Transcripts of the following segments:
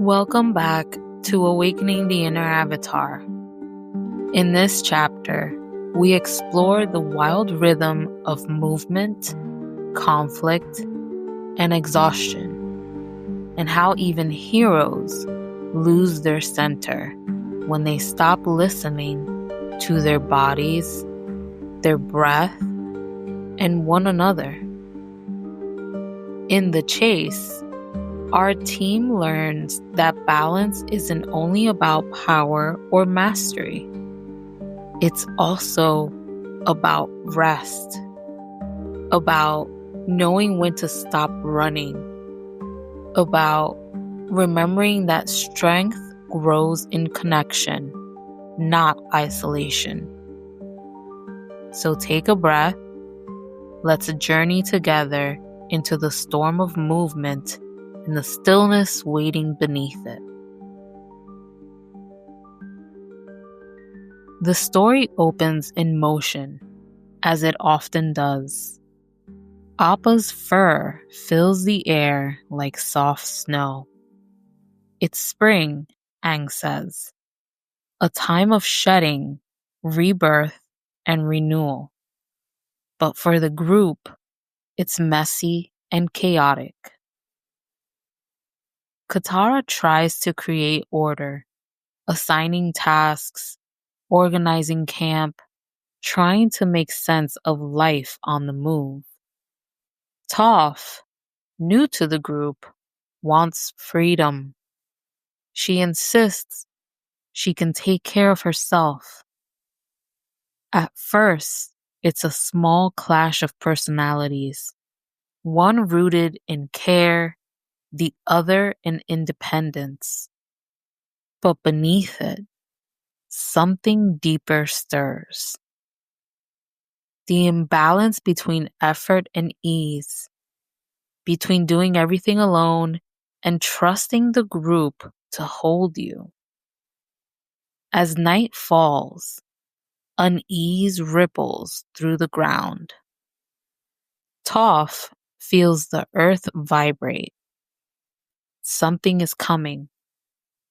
Welcome back to Awakening the Inner Avatar. In this chapter, we explore the wild rhythm of movement, conflict, and exhaustion, and how even heroes lose their center when they stop listening to their bodies, their breath, and one another. In the chase, our team learns that balance isn't only about power or mastery. It's also about rest, about knowing when to stop running, about remembering that strength grows in connection, not isolation. So take a breath. Let's journey together into the storm of movement and the stillness waiting beneath it. The story opens in motion, as it often does. Appa's fur fills the air like soft snow. It's spring, Aang says, a time of shedding, rebirth, and renewal. But for the group, it's messy and chaotic. Katara tries to create order, assigning tasks, organizing camp, trying to make sense of life on the move. Toph, new to the group, wants freedom. She insists she can take care of herself. At first, it's a small clash of personalities, one rooted in care, the other in independence. But beneath it, something deeper stirs. The imbalance between effort and ease, between doing everything alone and trusting the group to hold you. As night falls, unease ripples through the ground. Toph feels the earth vibrate. Something is coming.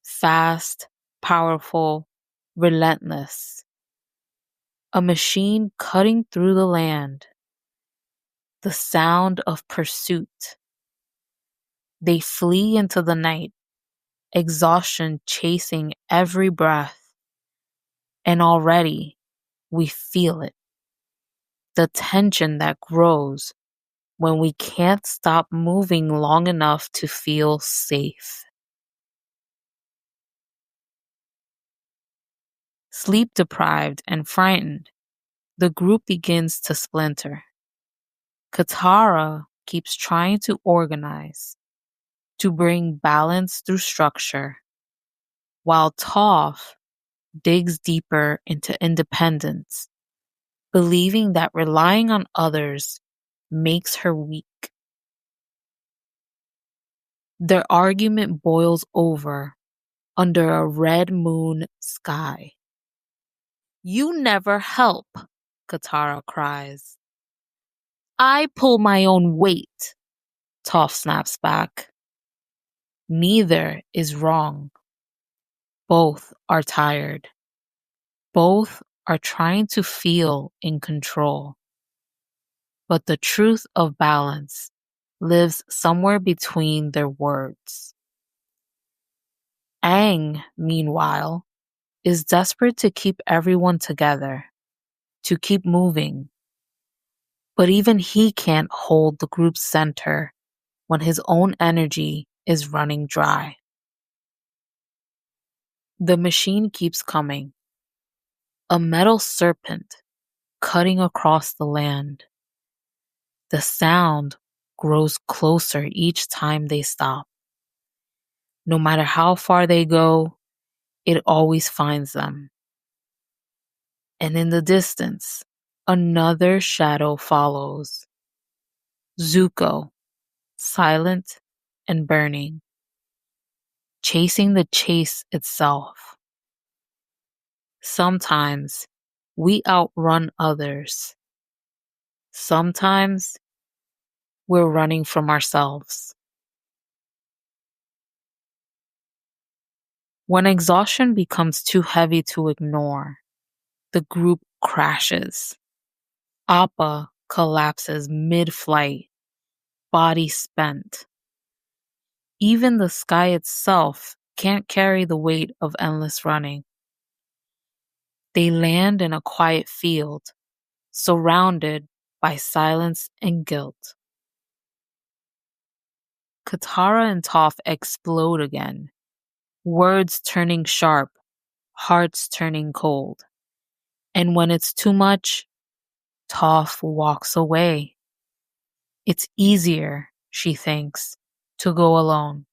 Fast, powerful, relentless. A machine cutting through the land. The sound of pursuit. They flee into the night, exhaustion chasing every breath. And already, we feel it. The tension that grows when we can't stop moving long enough to feel safe. Sleep deprived and frightened, the group begins to splinter. Katara keeps trying to organize, to bring balance through structure, while Toph digs deeper into independence, believing that relying on others makes her weak. Their argument boils over under a red moon sky. "You never help," Katara cries. "I pull my own weight," Toph snaps back. Neither is wrong. Both are tired. Both are trying to feel in control. But the truth of balance lives somewhere between their words. Aang, meanwhile, is desperate to keep everyone together, to keep moving. But even he can't hold the group's center when his own energy is running dry. The machine keeps coming. A metal serpent cutting across the land. The sound grows closer each time they stop. No matter how far they go, it always finds them. And in the distance, another shadow follows. Zuko, silent and burning, chasing the chase itself. Sometimes we outrun others. Sometimes we're running from ourselves. When exhaustion becomes too heavy to ignore, the group crashes. Appa collapses mid-flight, body spent. Even the sky itself can't carry the weight of endless running. They land in a quiet field, surrounded by silence and guilt. Katara and Toph explode again, words turning sharp, hearts turning cold. And when it's too much, Toph walks away. It's easier, she thinks, to go alone.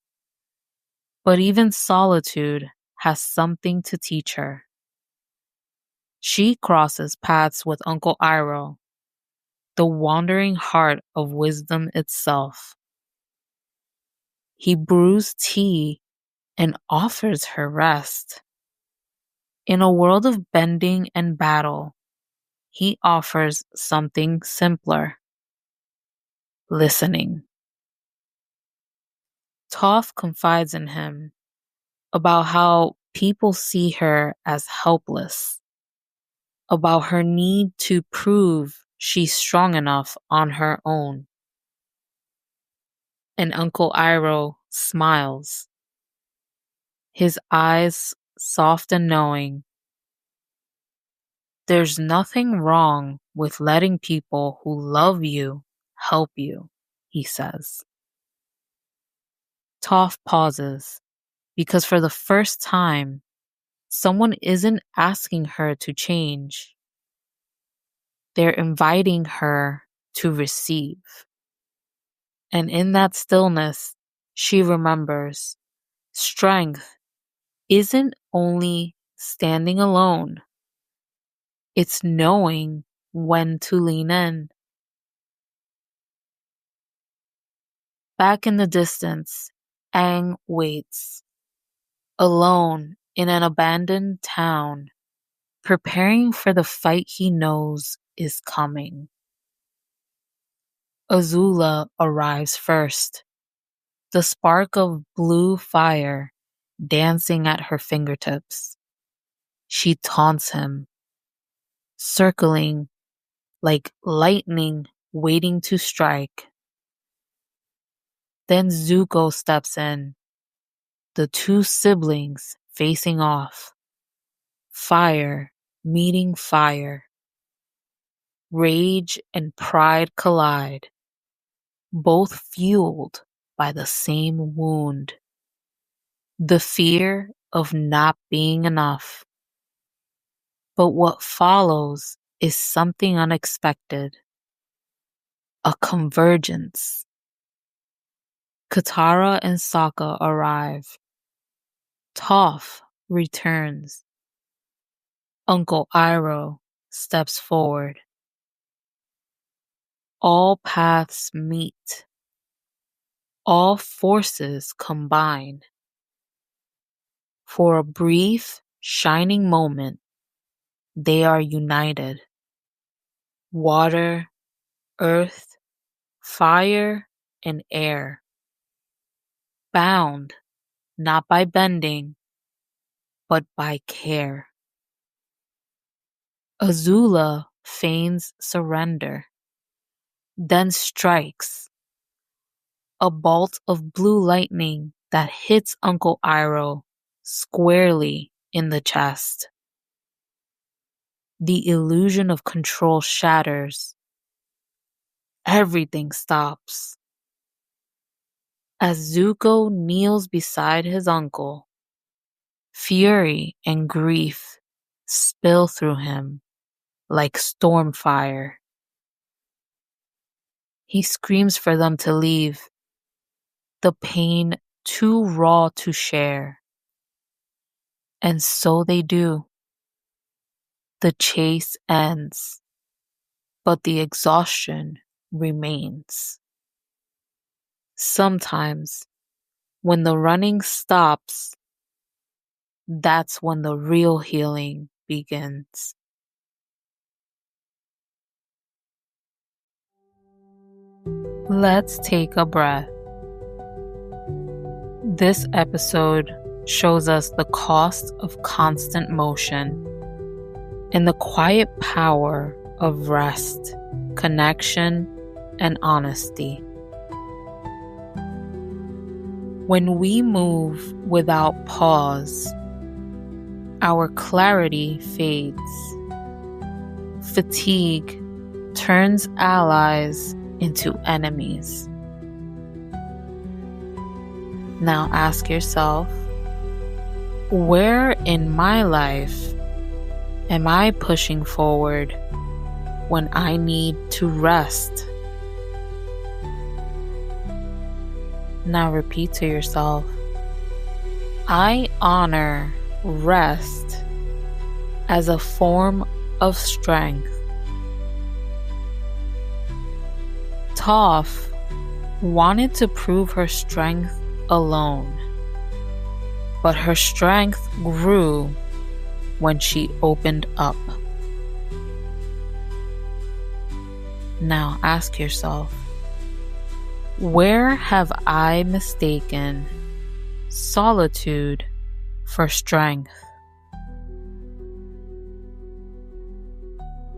But even solitude has something to teach her. She crosses paths with Uncle Iroh, the wandering heart of wisdom itself. He brews tea and offers her rest. In a world of bending and battle, he offers something simpler: listening. Toph confides in him about how people see her as helpless, about her need to prove she's strong enough on her own. And Uncle Iroh smiles, his eyes soft and knowing. There's nothing wrong with letting people who love you help you, he says. Toph pauses, because for the first time, someone isn't asking her to change. They're inviting her to receive. And in that stillness, she remembers strength isn't only standing alone, it's knowing when to lean in. Back in the distance, Aang waits, alone in an abandoned town, preparing for the fight he knows is coming. Azula arrives first, the spark of blue fire dancing at her fingertips. She taunts him, circling like lightning waiting to strike. Then Zuko steps in, the two siblings facing off. Fire meeting fire. Rage and pride collide, both fueled by the same wound: the fear of not being enough. But what follows is something unexpected: a convergence. Katara and Sokka arrive. Toph returns. Uncle Iroh steps forward. All paths meet. All forces combine. For a brief, shining moment, they are united. Water, earth, fire, and air. Bound, not by bending, but by care. Azula feigns surrender, then strikes, a bolt of blue lightning that hits Uncle Iroh squarely in the chest. The illusion of control shatters. Everything stops. As Zuko kneels beside his uncle, fury and grief spill through him like storm fire. He screams for them to leave, the pain too raw to share. And so they do. The chase ends, but the exhaustion remains. Sometimes, when the running stops, that's when the real healing begins. Let's take a breath. This episode shows us the cost of constant motion and the quiet power of rest, connection, and honesty. When we move without pause, our clarity fades. Fatigue turns allies into enemies. Now ask yourself, where in my life am I pushing forward when I need to rest? Now repeat to yourself, I honor rest as a form of strength. Toph wanted to prove her strength alone, but her strength grew when she opened up. Now ask yourself, where have I mistaken solitude for strength?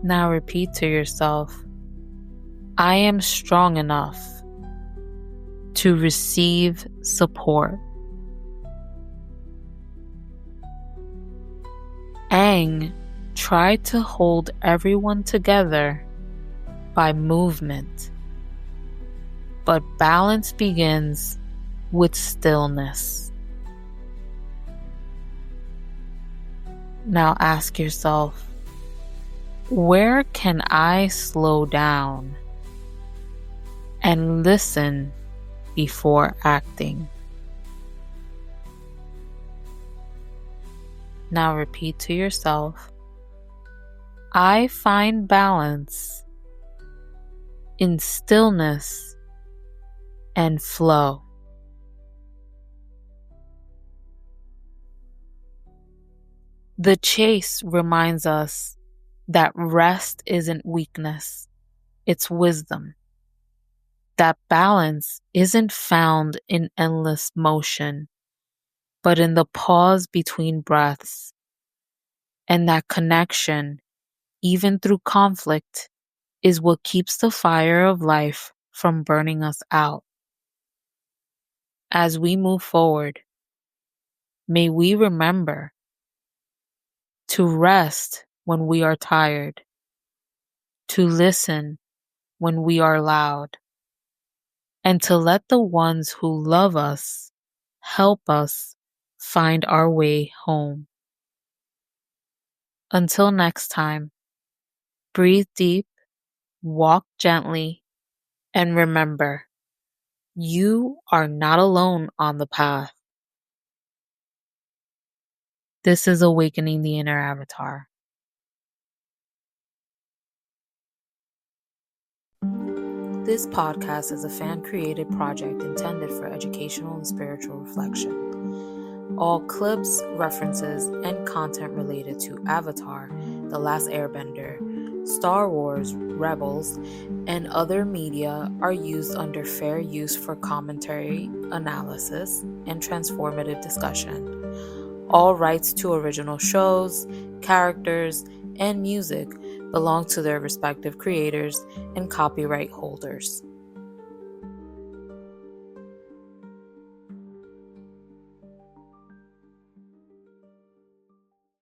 Now repeat to yourself, I am strong enough to receive support. Aang tried to hold everyone together by movement, but balance begins with stillness. Now ask yourself, where can I slow down and listen before acting? Now repeat to yourself, I find balance in stillness and flow. The chase reminds us that rest isn't weakness, it's wisdom. That balance isn't found in endless motion, but in the pause between breaths. And that connection, even through conflict, is what keeps the fire of life from burning us out. As we move forward, may we remember to rest when we are tired, to listen when we are loud, and to let the ones who love us help us find our way home. Until next time, breathe deep, walk gently, and remember, you are not alone on the path. This is Awakening the Inner Avatar. This podcast is a fan-created project intended for educational and spiritual reflection. All clips, references, and content related to Avatar, The Last Airbender, Star Wars, Rebels, and other media are used under fair use for commentary, analysis, and transformative discussion. All rights to original shows, characters, and music belong to their respective creators and copyright holders.